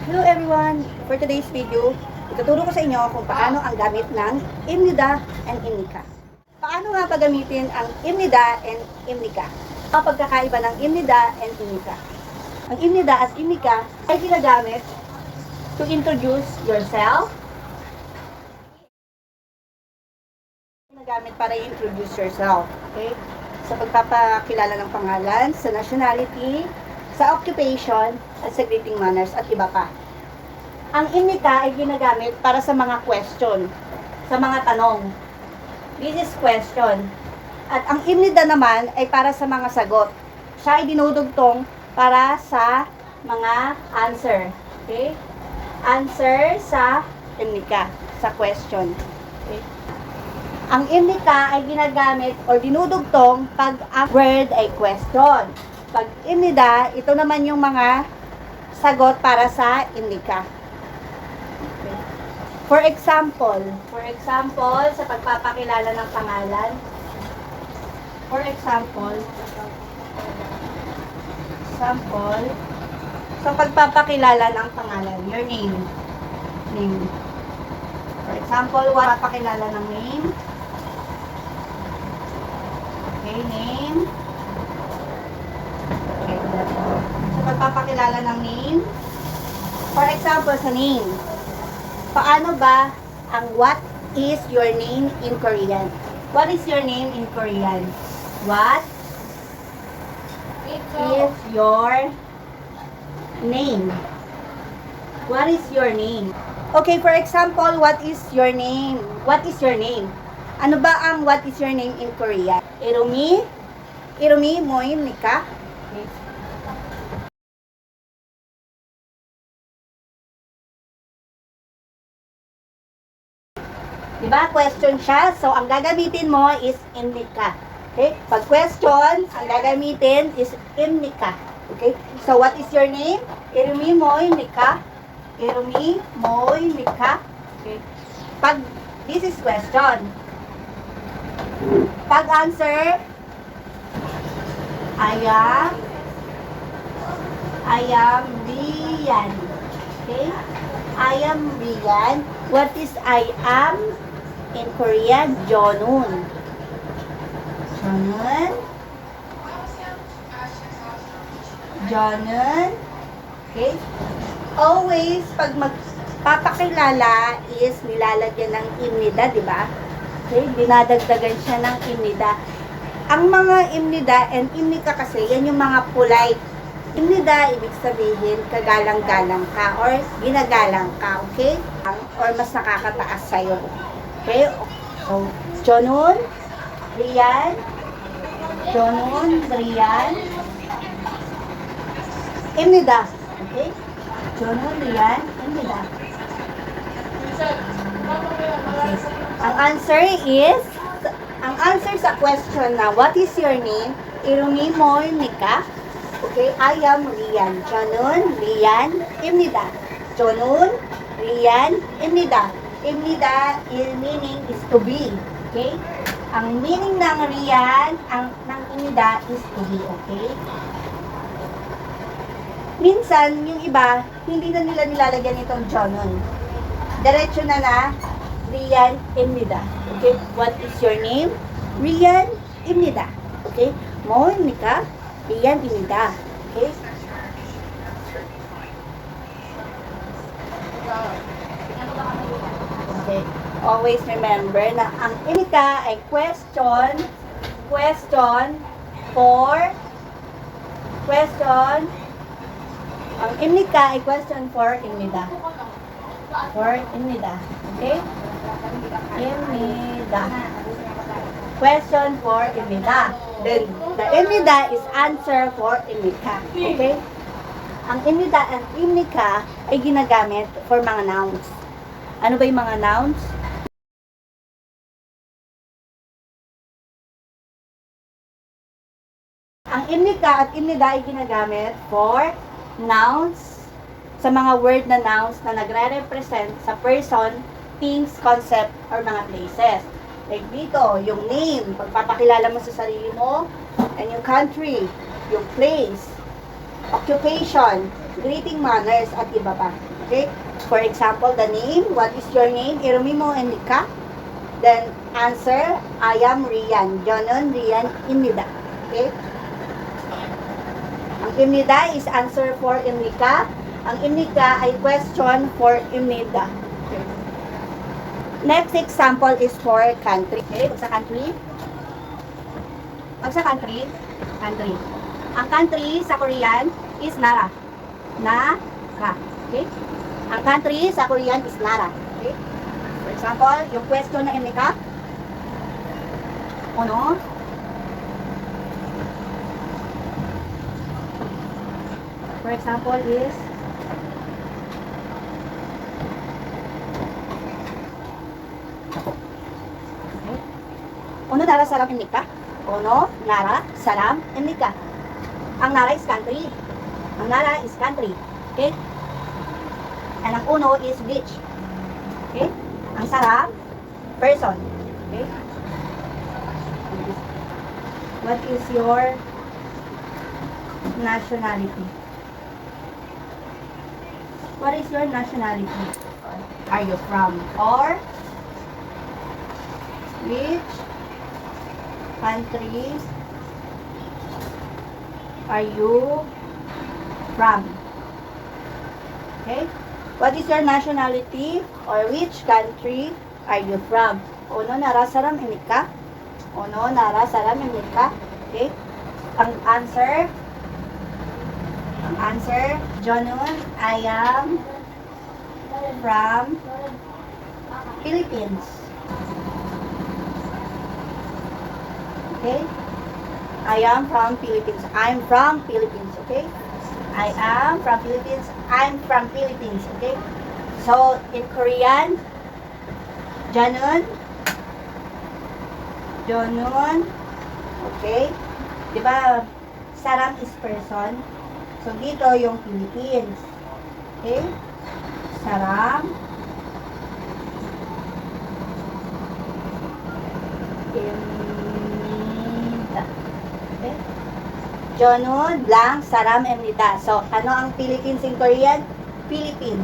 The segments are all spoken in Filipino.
Hello everyone! For today's video, ituturo ko sa inyo kung paano ang gamit ng imnida and imnika. Paano nga pagamitin ang imnida and imnika? Ang pagkakaiba ng imnida and imnika. Ang imnida at imnika ay ginagamit to introduce yourself. Ginagamit para i-introduce yourself. Okay? Sa pagpapakilala ng pangalan, sa nationality, sa occupation, at sa greeting manners, at iba pa. Ang imnika ay ginagamit para sa mga question, sa mga tanong. This is question. At ang imnida naman ay para sa mga sagot. Siya ay dinudugtong para sa mga answer. Okay? Answer sa imnika, sa question. Okay? Ang imnika ay ginagamit o dinudugtong pag ang word ay question. Pag imnida, ito naman yung mga sagot para sa imnika. Okay. For example, sa pagpapakilala ng pangalan, sa pagpapakilala ng pangalan, your name. For example, pagpapakilala ng name. Okay, name. Sa pagpapakilala ng name. For example, sa name. Paano ba ang what is your name in Korean? What is your name in Korean? What is your name? What is your name? Okay, for example, what is your name? What is your name? Ano ba ang what is your name in Korean? Irumi? Irumi moimnika? Okay. Diba? Question siya. So, ang gagamitin mo is imnika. Okay? Pag question, ang gagamitin is imnika. Okay? So, what is your name? Irumi moimnika? Irumi moimnika? Okay? Pag this is question. Pag answer, I am Rian. Okay? I am Rian. What is I am in Korean? Jonun. Jonun. Okay? Always, pag magpapakilala is nilalagyan ng imnida, di ba? Okay? Dinadagdagan siya ng imnida. Ang mga imnida and imnika kasi, yan yung mga polite. Imnida, ibig sabihin, kagalang-galang ka or ginagalang ka, okay? Or mas nakakataas sa'yo. Okay? So, Jonun, Rian, imnida. Okay? Jonun, Rian, imnida. Okay. Ang answer sa question na, what is your name? Irumi mo, imnika. Okay, I am Rian. Jonun, Rian, imnida. Jonun, Rian, imnida. Imnida meaning is to be. Okay? Ang meaning ng Rian, ng imnida is to be. Okay? Minsan, yung iba, hindi na nila nilalagyan itong Jonun. Diretso na Rian, imnida. Okay? What is your name? Rian, imnida. Okay? Mo, imnika. Rian, imnida. Okay? Okay. Always remember na ang imnika ay question ang imnika ay question for imnida. Okay? Imnida. Question for imnida. Then, the imnida is answer for imnika. Okay? Ang imnida at imnika ay ginagamit for mga nouns. Ano ba yung mga nouns? Ang imnika at imnida ay ginagamit for nouns, sa mga word na nouns na nagre-represent sa person, things, concept, or mga places. Like dito, yung name, pagpapakilala mo sa sarili mo, and yung country, yung place, occupation, greeting manners, at iba pa. Okay? For example, the name. What is your name? Irumimo Enrica. Then, answer, I am Rian. Jonon Rian Imnida. Okay? Ang Imnida is answer for Imnika. Ang Imnika ay question for Imnida. Okay. Next example is for country. Okay, pag sa country. Pag sa country. Ang country sa Korean is Nara. Nara. Okay? Ang country sa Korean is Nara. Okay? For example, yung question na Imnika. Ano? For example is okay. Uno nara salam Imnika. Uno nara salam Imnika. Ang nara is country. Ang nara is country. Okay? And ang uno is which. Okay? Ang salam person. Okay? What is your nationality? What is your nationality? Are you from? Or which country are you from? Okay? What is your nationality? Or which country are you from? Uno nara salam Imnika. Uno nara salam Imnika. Okay? Ang answer, Jonon, I am from Philippines. Okay? I am from Philippines. I'm from Philippines. Okay? I am from Philippines. I'm from Philippines. Okay? So, in Korean, Jonon. Okay? Diba, salam is person. So, dito yung Philippines. Okay? Saram. Emnida. Okay? Jonon lang, saram, emnida. So, ano ang Philippines in Korean? Philippine.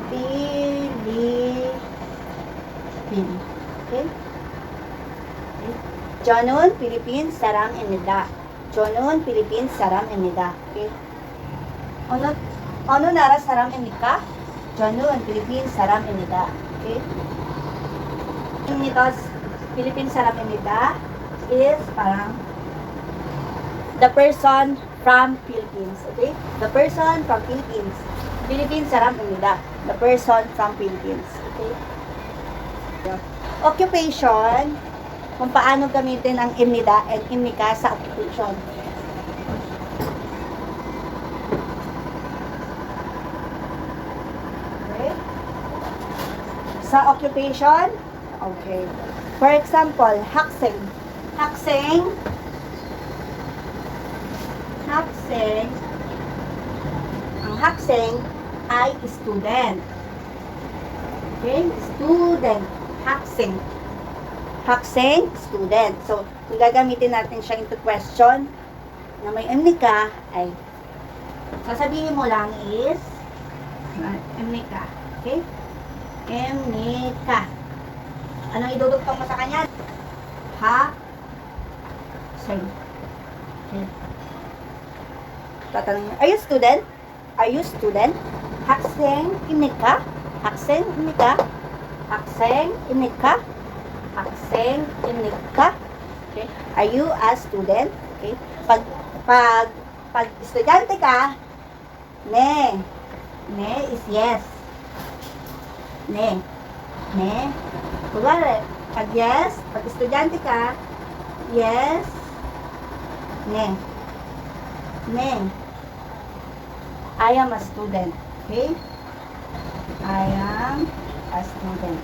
Philippine. Okay? Jonon, Philippines, saram, emnida. Jonon, Philippines, saram, emnida. Okay? Ano nara saram, emnika? Jonon, Philippines, saram, emnida. Okay? Nitos, Philippines, saram, emnida is parang the person from Philippines. Okay? The person from Philippines. Philippines, saram, emnida. The person from Philippines. Okay? Occupation, kung paano gamitin ang imnida and imnika sa occupation. Okay? Sa occupation, okay. For example, hakseng. Hakseng. Ang hakseng ay student. Okay? Student. Hakseng. Hakseng, student. So, kung gagamitin natin siya into question na may emnika, ay sasabihin mo lang is emnika. Okay? Emnika. Anong idudugtong mo sa kanya? Hakseng. Okay. Tatanungin, are you student? Are you student? Hakseng, emnika? Hakseng, emnika? Hakseng, emnika? Hakseng, imnika. Okay? Are you a student? Okay? Pag estudyante ka, ne is yes. Ne. Kunwari, pag yes, pag estudyante ka, yes, ne. I am a student. Okay? I am a student.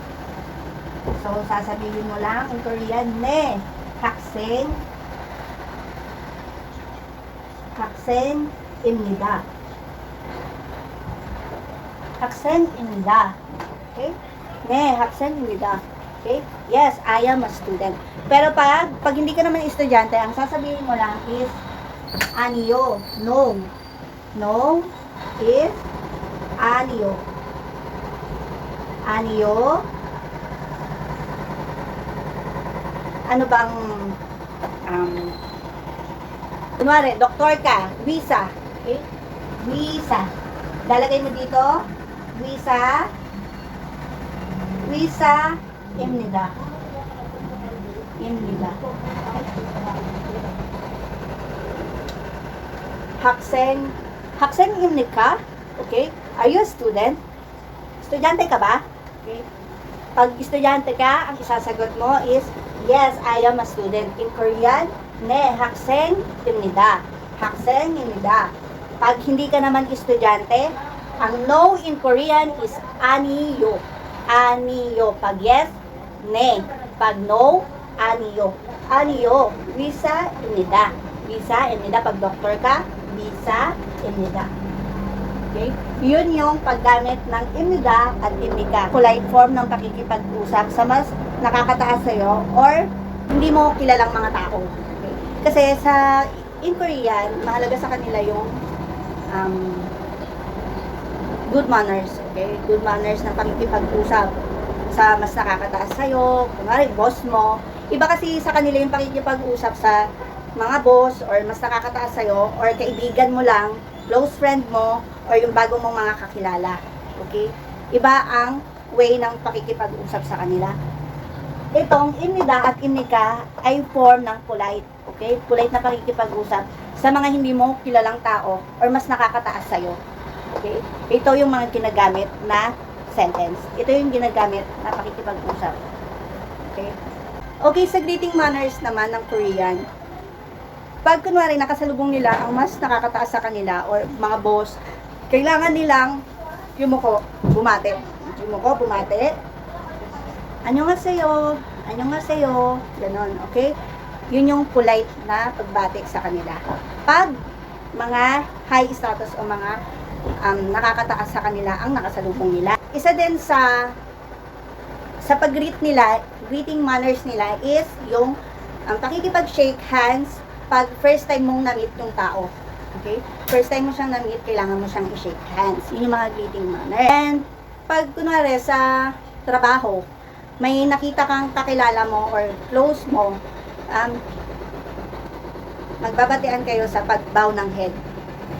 So, sasabihin mo lang in Korean, ne, hakseng, imnida. Hakseng, imnida. Okay? Ne, hakseng, imnida. Okay? Yes, I am a student. Pero pag hindi ka naman estudyante, ang sasabihin mo lang is, anyo, no. No, is anyo. Anyo. Ano bang kunwari, doktor ka, visa. Okay? Visa. Lalagay mo dito, visa. Visa, imnida. Imnida. Haksen. Haksen imnid ka? Okay? Are you a student? Estudyante ka ba? Okay? Pag estudyante ka, ang isasagot mo is, yes, I am a student. In Korean, ne, haksen imnida. Haksen imnida. Pag hindi ka naman estudyante, ang no in Korean is aniyo. Aniyo. Pag yes, ne. Pag no, aniyo. Aniyo. Visa, imnida. Visa, imnida. Pag doktor ka, visa, imnida. Okay? Yun yung paggamit ng imnida at imnika. Polite form ng pakikipag-usap sa mas nakakataas sa'yo or hindi mo kilalang mga tao. Okay? Kasi in Korean, mahalaga sa kanila yung good manners. Okay? Good manners ng pakikipag-usap sa mas nakakataas sa'yo, kunwari boss mo. Iba kasi sa kanila yung pakikipag-usap sa mga boss or mas nakakataas sa'yo or kaibigan mo lang, close friend mo, or yung bagong mong mga kakilala. Okay? Iba ang way ng pakikipag-usap sa kanila. Itong imnida at imnika ay form ng polite. Okay? Polite na pakikipag-usap sa mga hindi mo kilalang tao or mas nakakataas sa'yo. Okay? Ito yung mga ginagamit na sentence. Ito yung ginagamit na pakikipag-usap. Okay? Okay, sa greeting manners naman ng Korean, pag kunwari nakasalubong nila ang mas nakakataas sa kanila or mga boss, kailangan nilang yumuko, bumate. Yumuko, bumate. Annyeonghaseyo, annyeonghaseyo, ganon, okay? Yun yung polite na pagbati sa kanila. Pag mga high status o mga nakakataas sa kanila ang nakasalubong nila. Isa din sa pag-greet nila, greeting manners nila is yung pakikipag-shake hands pag first time mong na-meet yung tao. Okay? First time mo siyang na-meet, kailangan mo siyang i-shake hands. Yun yung mga greeting manner. And pag kunwari sa trabaho, may nakita kang kakilala mo or close mo, magbabatian kayo sa pag-bow ng head.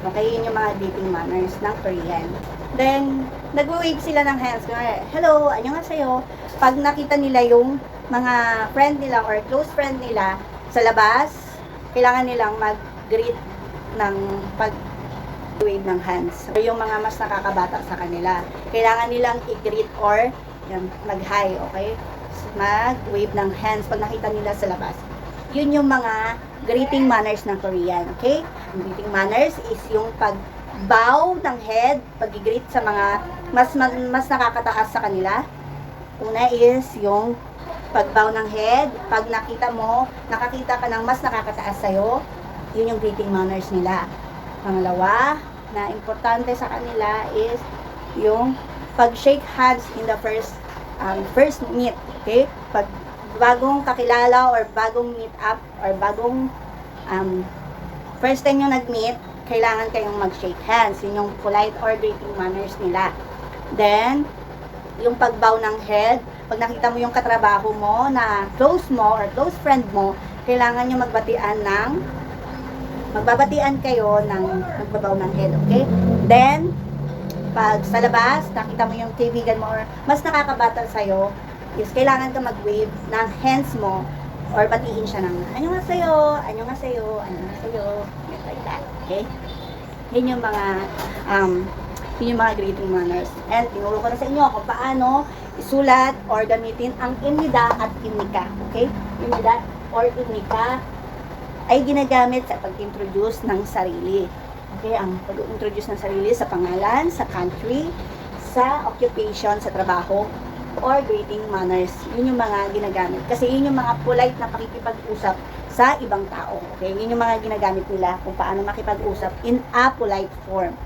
Okay? Yun yung mga greeting manners ng Korean. Then, nag-wave sila ng hands. Kunwari, hello, annyeonghaseyo. Pag nakita nila yung mga friend nila or close friend nila sa labas, kailangan nilang mag-greet ng pag-wave ng hands. So, yung mga mas nakakabata sa kanila, kailangan nilang i-greet or mag-hi, okay? Mag-wave ng hands pag nakita nila sa labas. Yun yung mga greeting manners ng Korean, okay? Greeting manners is yung pag-bow ng head, pag-greet sa mga mas nakakataas sa kanila. Una is yung pag-bow ng head, pag nakakita ka ng mas nakakataas sa'yo, yun yung greeting manners nila. Pangalawa, na importante sa kanila is yung pag-shake hands in the first meet. Okay? Pag bagong kakilala or bagong meet up or bagong first time yung nag-meet, kailangan kayong mag-shake hands. Yun yung polite or greeting manners nila. Then, yung pag-bow ng head, pag nakita mo yung katrabaho mo na close mo or close friend mo, kailangan nyo magbabatian kayo ng magbabaw ng head, okay? Then, pag sa labas, nakita mo yung kaibigan mo or mas nakakabata sa'yo, is kailangan ka mag-wave ng hands mo or batiin siya ng annyeonghaseyo, annyeonghaseyo, annyeonghaseyo, like that, okay? Yun yung mga greeting manners. And tinuro ko na sa inyo kung paano isulat or gamitin ang imnida at imnika, okay? Imnida or imnika ay ginagamit sa pag-introduce ng sarili. Okay, ang pag-introduce ng sarili sa pangalan, sa country, sa occupation, sa trabaho, or greeting manners. Yun yung mga ginagamit. Kasi yun yung mga polite na pakikipag-usap sa ibang tao. Okay, yun yung mga ginagamit nila kung paano makipag-usap in a polite form.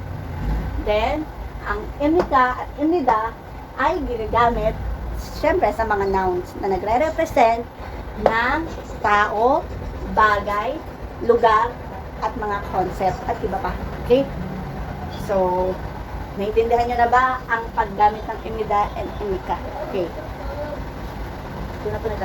Then, ang imnika at imnida ay ginagamit syempre sa mga nouns na nagre-represent ng tao, bagay, lugar, at mga concept at iba pa. Okay? So, naintindihan nyo na ba ang paggamit ng imida and imika? Okay. Ito na po na